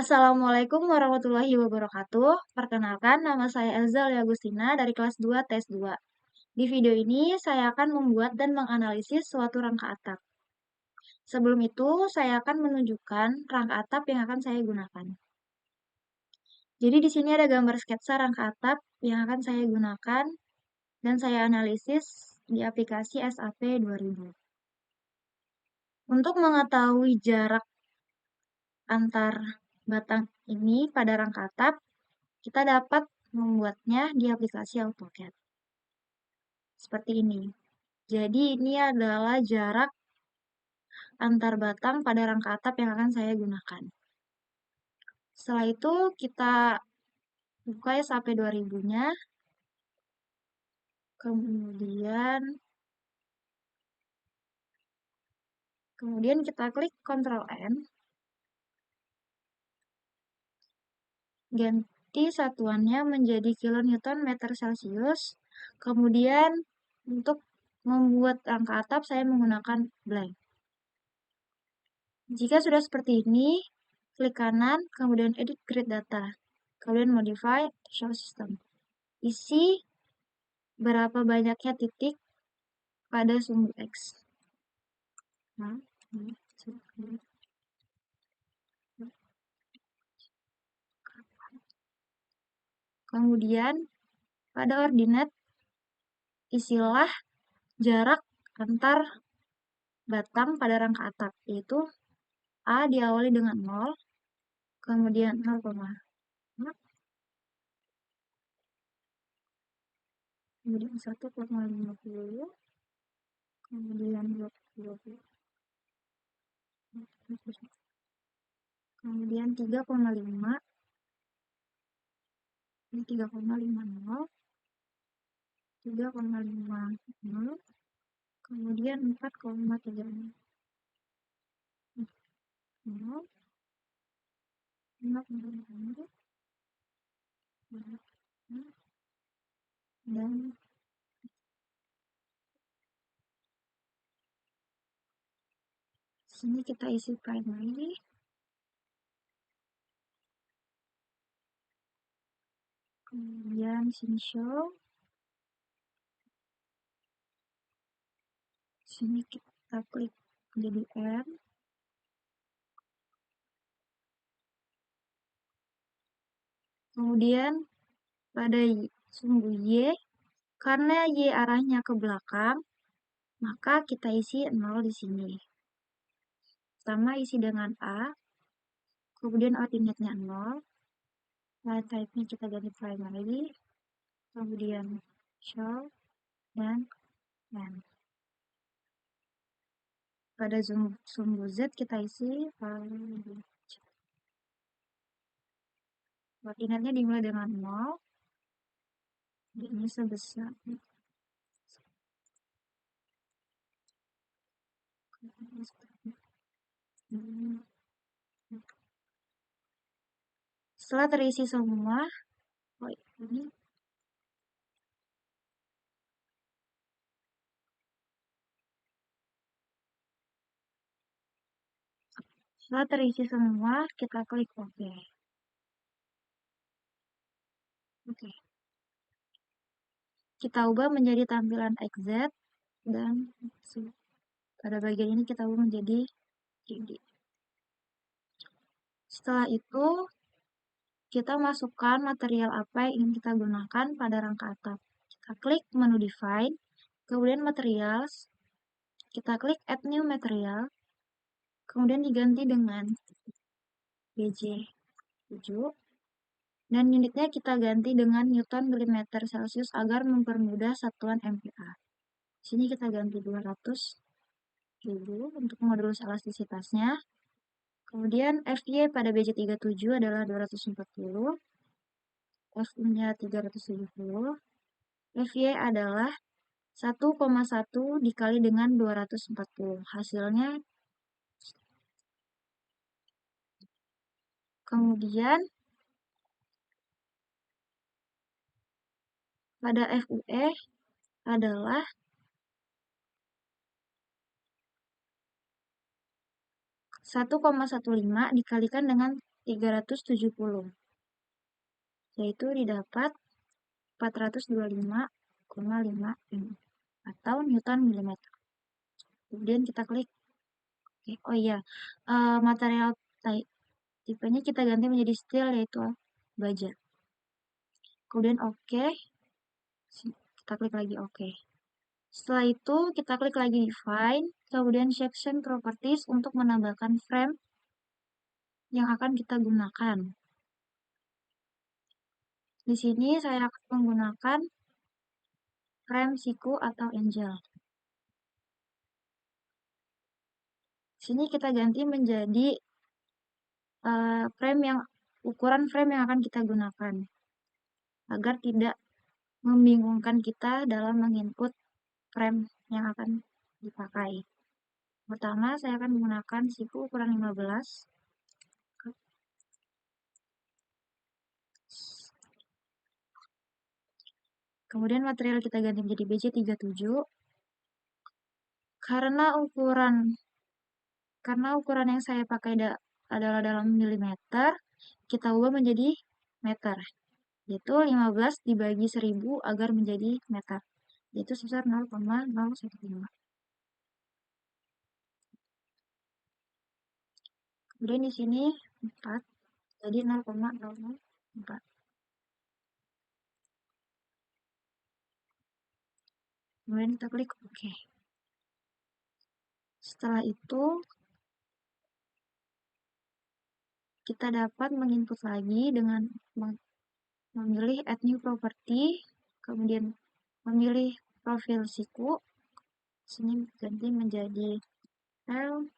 Assalamualaikum warahmatullahi wabarakatuh. Perkenalkan, nama saya Elza Agustina dari kelas 2 tes 2. Di video ini, saya akan membuat dan menganalisis suatu rangka atap. Sebelum itu, saya akan menunjukkan rangka atap yang akan saya gunakan. Jadi di sini ada gambar sketsa rangka atap yang akan saya gunakan dan saya analisis di aplikasi SAP 2000. Untuk mengetahui jarak antar batang ini pada rangka atap, kita dapat membuatnya di aplikasi AutoCAD. Seperti ini. Jadi ini adalah jarak antar batang pada rangka atap yang akan saya gunakan. Setelah itu kita buka SAP 2000-nya. Kemudian kita klik Ctrl N. Ganti satuannya menjadi kilonewton meter Celsius. Kemudian untuk membuat rangka atap saya menggunakan blank. Jika sudah seperti ini, klik kanan, kemudian edit grid data, kemudian modify show system. Isi berapa banyaknya titik pada sumbu X. Kemudian pada ordinat isilah jarak antar batang pada rangka atap, yaitu A diawali dengan 0, kemudian 0,5, kemudian 1,50, kemudian 20, kemudian 3,5, 3,50, 3,50, kemudian 4,36, 5,50, dan sini kita isi primary. Kemudian sini show. Sini kita klik jadi M. Kemudian pada sumbu Y, karena Y arahnya ke belakang, maka kita isi 0 di sini. Pertama isi dengan A, kemudian ordinate-nya 0, file type-nya kita ganti primary, kemudian show, dan N. Pada sumbu Z kita isi ordinate-nya dimulai dengan 0, ini sebesar setelah terisi semua, setelah terisi semua, kita klik OK. Oke. Kita ubah menjadi tampilan XZ, dan pada bagian ini kita ubah menjadi 3D. Setelah itu, kita masukkan material apa yang ingin kita gunakan pada rangka atap. Kita klik menu Define, kemudian Materials, kita klik Add New Material, kemudian diganti dengan BJ7, dan unitnya kita ganti dengan Newton mm Celsius agar mempermudah satuan MPa. Sini kita ganti 200.000 untuk modulus elastisitasnya. Kemudian FY pada BJ37 adalah 240, FU-nya 370, FY adalah 1,1 dikali dengan 240. Hasilnya, kemudian pada FUE adalah 1,15 dikalikan dengan 370, yaitu didapat 425,5 N atau Newton milimeter. Kemudian kita klik. Oke. Oh iya, material tipenya kita ganti menjadi steel, yaitu baja. Kemudian oke, kita klik lagi oke. Setelah itu kita klik lagi define, kemudian section properties untuk menambahkan frame yang akan kita gunakan. Di sini saya akan menggunakan frame siku atau angel. Di sini kita ganti menjadi ukuran frame yang akan kita gunakan, agar tidak membingungkan kita dalam menginput frame yang akan dipakai. Pertama, saya akan menggunakan siku ukuran 15. Kemudian material kita ganti menjadi BJ37. Karena ukuran yang saya pakai adalah dalam milimeter, kita ubah menjadi meter, yaitu 15 dibagi 1000 agar menjadi meter, yaitu sebesar 0,015. Kemudian di sini 4, jadi 0,004. Kemudian kita klik OK. Setelah itu, kita dapat menginput lagi dengan memilih Add New Property, kemudian memilih profil siku. Sini ganti menjadi L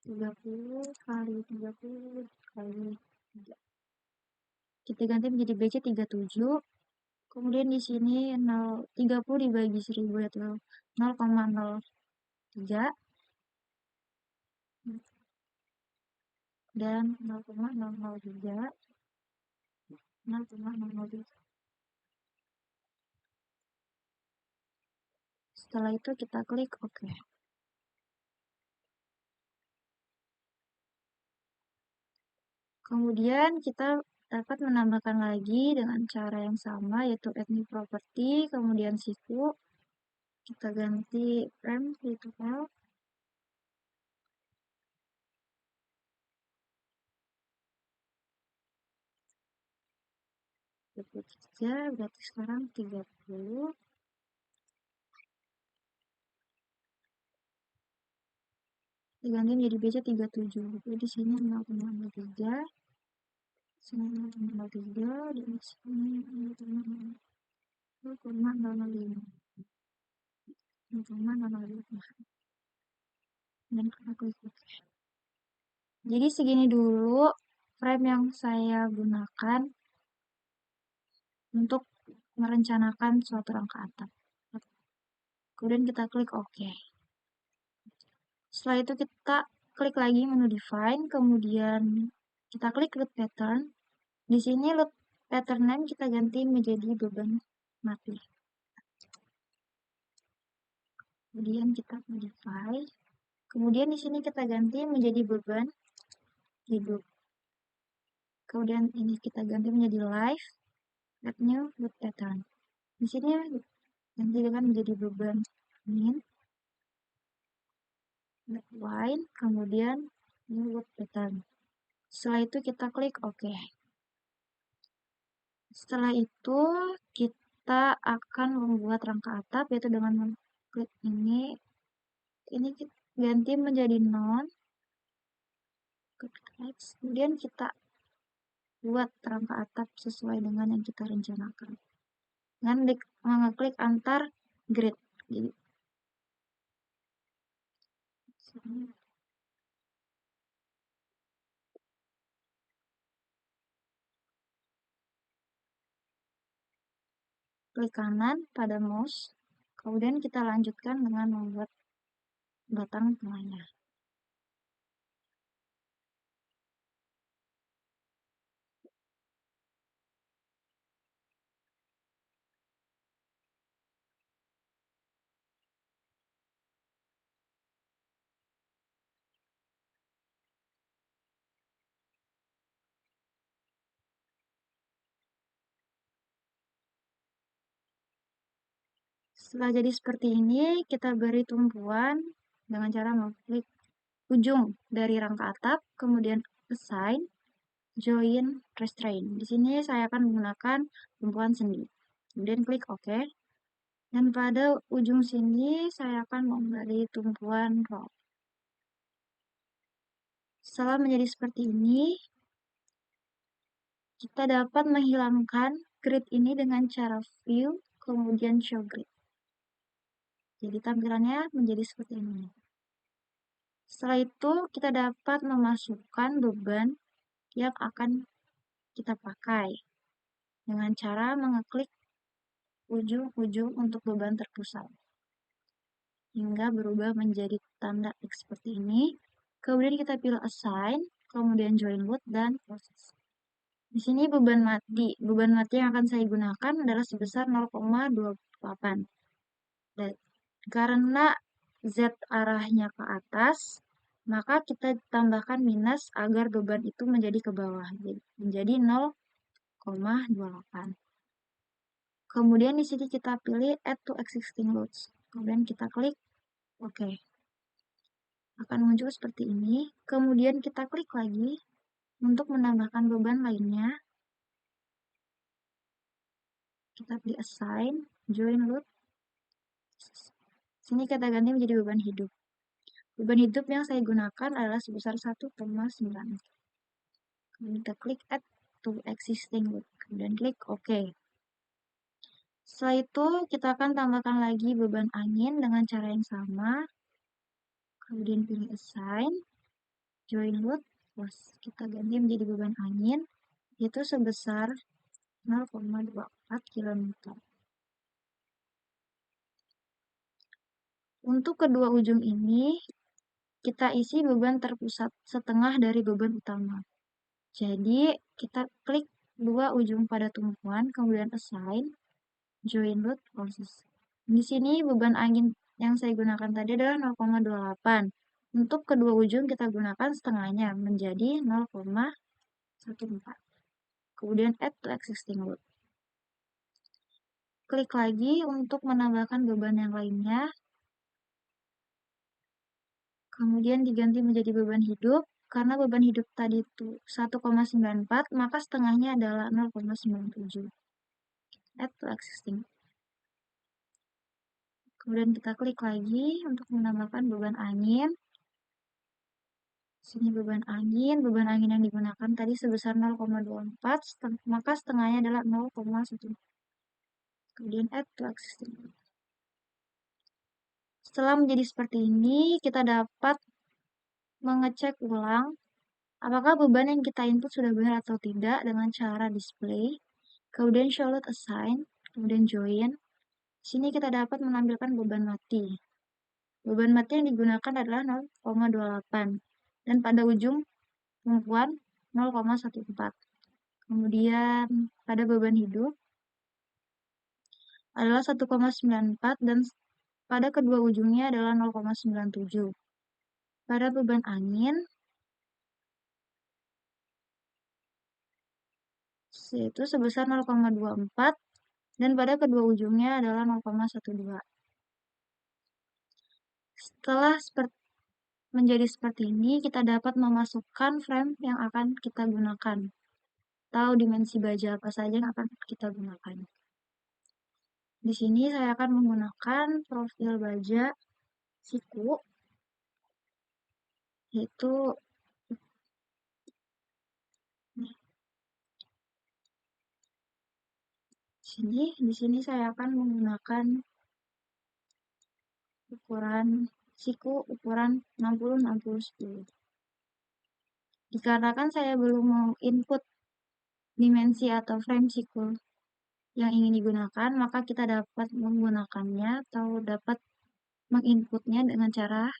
30 kali 30 kali 3. Kita ganti menjadi BC37. Kemudian di sini 30 dibagi 1000 yaitu 0,03 dan 0,003. Setelah itu kita klik OK. Kemudian kita dapat menambahkan lagi dengan cara yang sama, yaitu add new property, kemudian siku, kita ganti frame yaitu L. Berarti sekarang 30. Diganti menjadi BC37. Jadi di sini 0,03, sini 0,03, dan di sini 0,005. Dan kita klik OK. Jadi segini dulu frame yang saya gunakan untuk merencanakan suatu rangka atap. Kemudian kita klik OK. Setelah itu kita klik lagi menu define, kemudian kita klik load pattern. Di sini load pattern name kita ganti menjadi beban mati. Kemudian kita modify. Kemudian di sini kita ganti menjadi beban hidup. Kemudian ini kita ganti menjadi live, add new load pattern. Di sini ganti dengan menjadi beban min, wine, kemudian new load pattern. Setelah itu kita klik OK. Setelah itu kita akan membuat rangka atap, yaitu dengan klik ini kita ganti menjadi non, kemudian kita buat rangka atap sesuai dengan yang kita rencanakan dengan mengeklik antar grid. Jadi klik kanan pada mouse, kemudian kita lanjutkan dengan membuat batang tengahnya. Setelah jadi seperti ini, kita beri tumpuan dengan cara mengklik ujung dari rangka atap, kemudian assign, join, restrain. Di sini saya akan menggunakan tumpuan sendi. Kemudian klik OK. Dan pada ujung sini saya akan memberi tumpuan roll. Setelah menjadi seperti ini, kita dapat menghilangkan grid ini dengan cara view, kemudian show grid. Jadi tampilannya menjadi seperti ini. Setelah itu, kita dapat memasukkan beban yang akan kita pakai dengan cara mengeklik ujung-ujung untuk beban terpusat hingga berubah menjadi tanda X seperti ini. Kemudian kita pilih assign, kemudian join load dan proses. Di sini beban mati yang akan saya gunakan adalah sebesar 0,28. Dan karena Z arahnya ke atas, maka kita tambahkan minus agar beban itu menjadi ke bawah, menjadi 0,28. Kemudian di sini kita pilih add to existing loads. Kemudian kita klik OK. Akan muncul seperti ini. Kemudian kita klik lagi untuk menambahkan beban lainnya. Kita pilih assign, join load. Sini kita ganti menjadi beban hidup. Beban hidup yang saya gunakan adalah sebesar 1,9. Kemudian kita klik add to existing load. Kemudian klik OK. Setelah itu kita akan tambahkan lagi beban angin dengan cara yang sama. Kemudian pilih assign, join load. Terus kita ganti menjadi beban angin, yaitu sebesar 0,24 km. Untuk kedua ujung ini, kita isi beban terpusat setengah dari beban utama. Jadi, kita klik dua ujung pada tumpuan, kemudian assign, join load, proses. Di sini beban angin yang saya gunakan tadi adalah 0,28. Untuk kedua ujung kita gunakan setengahnya menjadi 0,14. Kemudian add to existing load. Klik lagi untuk menambahkan beban yang lainnya. Kemudian diganti menjadi beban hidup. Karena beban hidup tadi itu 1,94, maka setengahnya adalah 0,97. Add to existing. Kemudian kita klik lagi untuk menambahkan beban angin. Sini beban angin yang digunakan tadi sebesar 0,24, maka setengahnya adalah 0,1. Kemudian add to existing. Setelah menjadi seperti ini, kita dapat mengecek ulang apakah beban yang kita input sudah benar atau tidak dengan cara display, kemudian show load assign, kemudian join. Sini kita dapat menampilkan beban mati. Beban mati yang digunakan adalah 0,28 dan pada ujung tumpuan 0,14. Kemudian pada beban hidup adalah 1,94 dan pada kedua ujungnya adalah 0,97. Pada beban angin yaitu sebesar 0,24 dan pada kedua ujungnya adalah 0,12. Setelah menjadi seperti ini, kita dapat memasukkan frame yang akan kita gunakan atau dimensi baja apa saja yang akan kita gunakan. Di sini saya akan menggunakan profil baja siku, yaitu di sini saya akan menggunakan ukuran siku ukuran 60-60-10. Dikarenakan saya belum mau input dimensi atau frame siku yang ingin digunakan, maka kita dapat menggunakannya atau dapat menginputnya dengan cara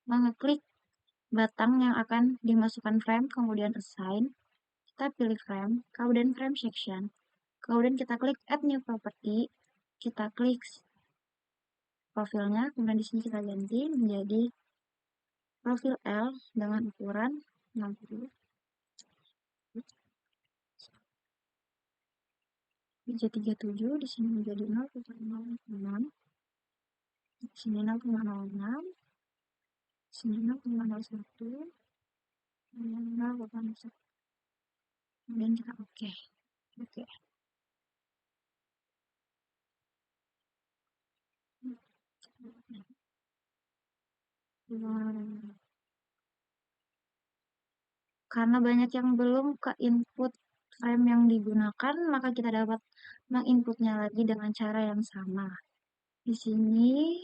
mengeklik batang yang akan dimasukkan frame, kemudian assign, kita pilih frame, kemudian frame section, kemudian kita klik add new property, kita klik profilnya, kemudian di sini kita ganti menjadi profil L dengan ukuran 60. Meja 37 di sini menjadi 0,06. Sini 0,06, sini 0,01, 0,01. Kemudian kita oke. Oke. Karena banyak yang belum ke input frame yang digunakan, maka kita dapat menginputnya lagi dengan cara yang sama. Di sini,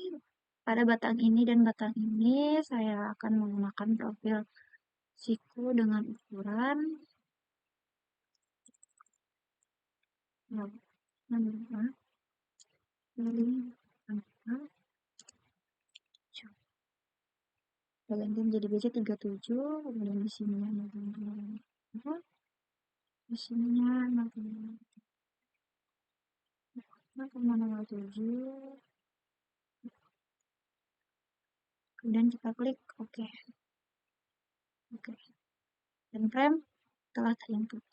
pada batang ini dan batang ini, saya akan menggunakan profil siku dengan ukuran 5, ganti menjadi BC 37, kemudian di sini di sininya 0,07, kemudian kita klik OK. Oke. Dan frame telah terinput.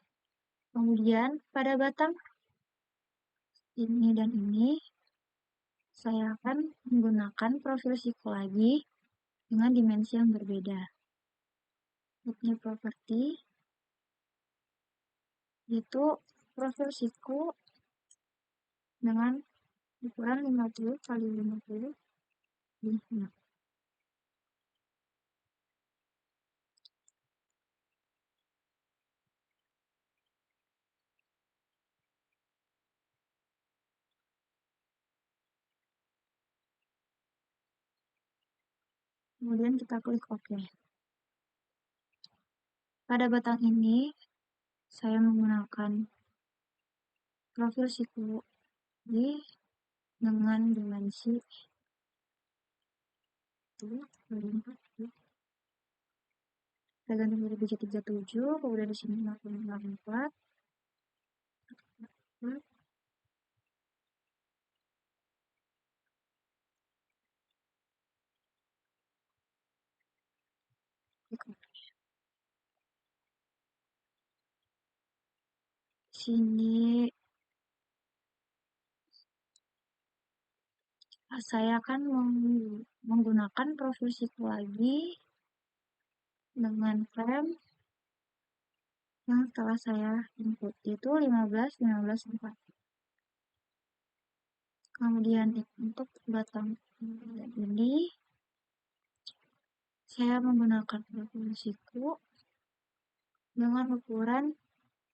Kemudian pada batang ini dan ini, saya akan menggunakan profil siku lagi dengan dimensi yang berbeda. New property, yaitu profil siku dengan ukuran 50 kali 50 5. Kemudian kita klik OK. Pada batang ini, saya menggunakan profil siku dengan dimensi 4. Saya ganti menjadi BC 37, kemudian di sini 0,4. Sini saya akan menggunakan profil siku lagi dengan frame yang telah saya input, yaitu 15, 15, 4. Kemudian untuk batang ini, saya menggunakan profil siku dengan ukuran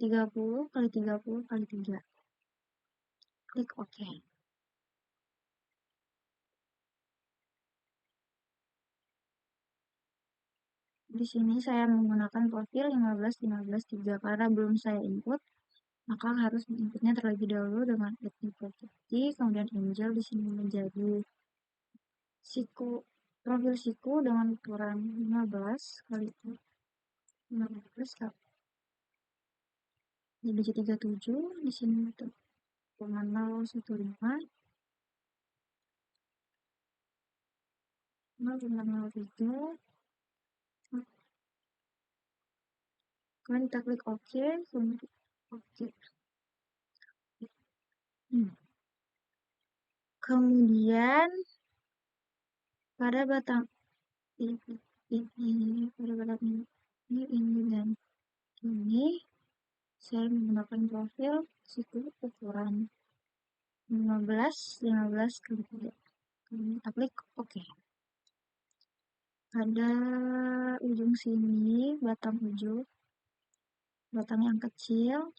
30 kali 30 kali 3. Klik OK. Di sini saya menggunakan profil 15, 15, 3 karena belum saya input, maka harus inputnya terlebih dahulu dengan add new property, kemudian angel di sini menjadi siku, profil siku dengan ukuran 15 kali 15 di BC 37, di sini untuk 0,015, 0,03, kemudian kita klik OK, kemudian OK. Kemudian pada batang ini, pada batang ini dan ini, saya menggunakan profil siku ukuran 15, 15 kali 3. Kemudian kita klik OK. Pada ujung sini, batang ujung, batang yang kecil,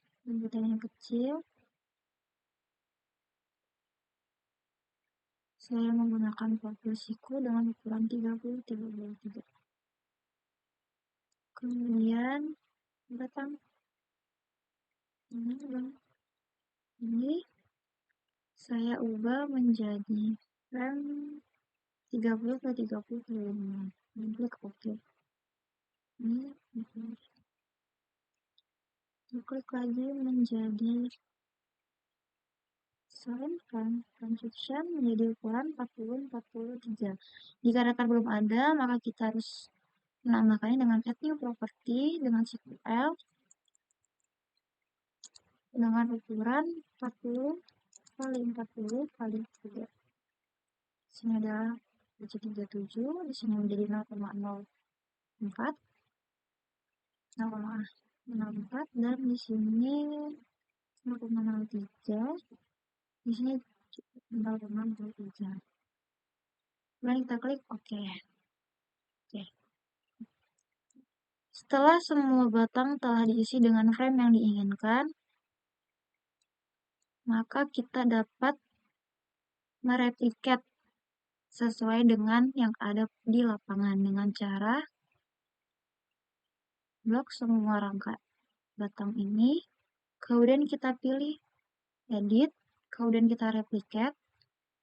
saya menggunakan profil siku dengan ukuran 30, 33. Kemudian batang ini saya ubah menjadi frame 30 ke 30 ke 5. Dan klik OK. Ini klik lagi menjadi transition menjadi ukuran 40, 43. Jika data belum ada, maka kita harus menambahkannya dengan add new property dengan siku L dengan ukuran 40 kali 40 kali 3. Di sini adalah digit 37, di sini menjadi 0,04, 0,04, dan di sini 0,03, di sini 0,03. Kemudian kita klik OK. Oke. Setelah semua batang telah diisi dengan frame yang diinginkan, maka kita dapat mereplikat sesuai dengan yang ada di lapangan dengan cara blok semua rangka batang ini, kemudian kita pilih edit, kemudian kita replikat.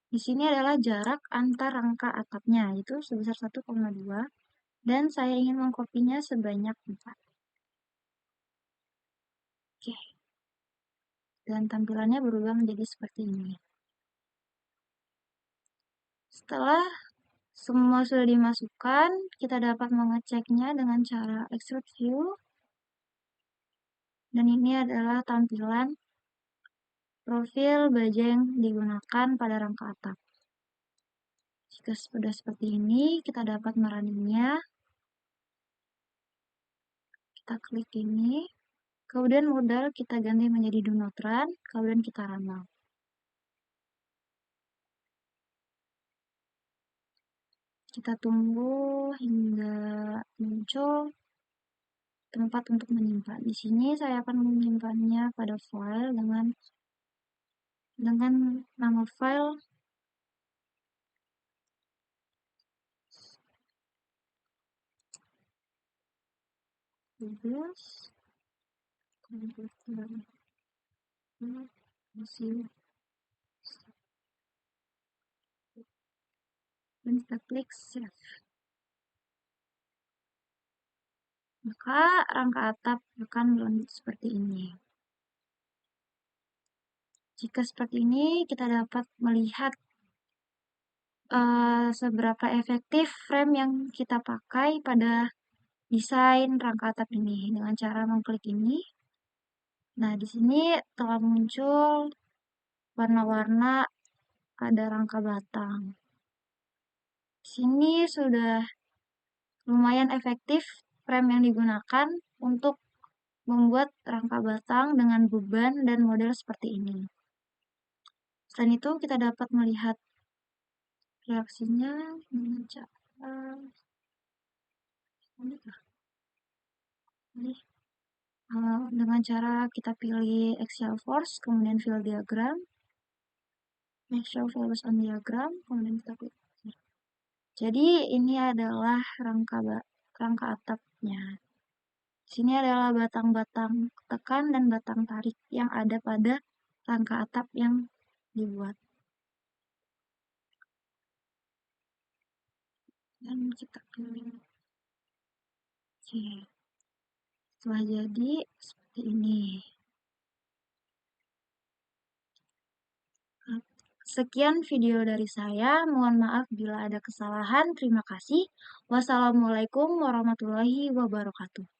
Di sini adalah jarak antar rangka atapnya, yaitu sebesar 1,2, dan saya ingin mengkopinya sebanyak 4. Oke. Dan tampilannya berubah menjadi seperti ini. Setelah semua sudah dimasukkan, kita dapat mengeceknya dengan cara extrude view. Dan ini adalah tampilan profil baja yang digunakan pada rangka atap. Jika sudah seperti ini, kita dapat merunningnya. Kita klik ini, kemudian modal kita ganti menjadi do not run, kemudian kita run now. Kita tunggu hingga muncul tempat untuk menyimpan. Di sini saya akan menyimpannya pada file dengan nama file tugas komputer hasil, dan kita klik save. Maka rangka atap akan berlanjut seperti ini. Jika seperti ini, kita dapat melihat seberapa efektif frame yang kita pakai pada desain rangka atap ini dengan cara mengklik ini. Nah, di sini telah muncul warna-warna pada rangka batang. Di sini sudah lumayan efektif frame yang digunakan untuk membuat rangka batang dengan beban dan model seperti ini. Selain itu, kita dapat melihat reaksinya dengan cara dengan cara kita pilih axial force, kemudian fill diagram, make show values on diagram, kemudian kita klik. Jadi ini adalah rangka atapnya. Di sini adalah batang-batang tekan dan batang tarik yang ada pada rangka atap yang dibuat. Dan kita pilih. Oke. Setelah jadi seperti ini. Sekian video dari saya. Mohon maaf bila ada kesalahan. Terima kasih. Wassalamualaikum warahmatullahi wabarakatuh.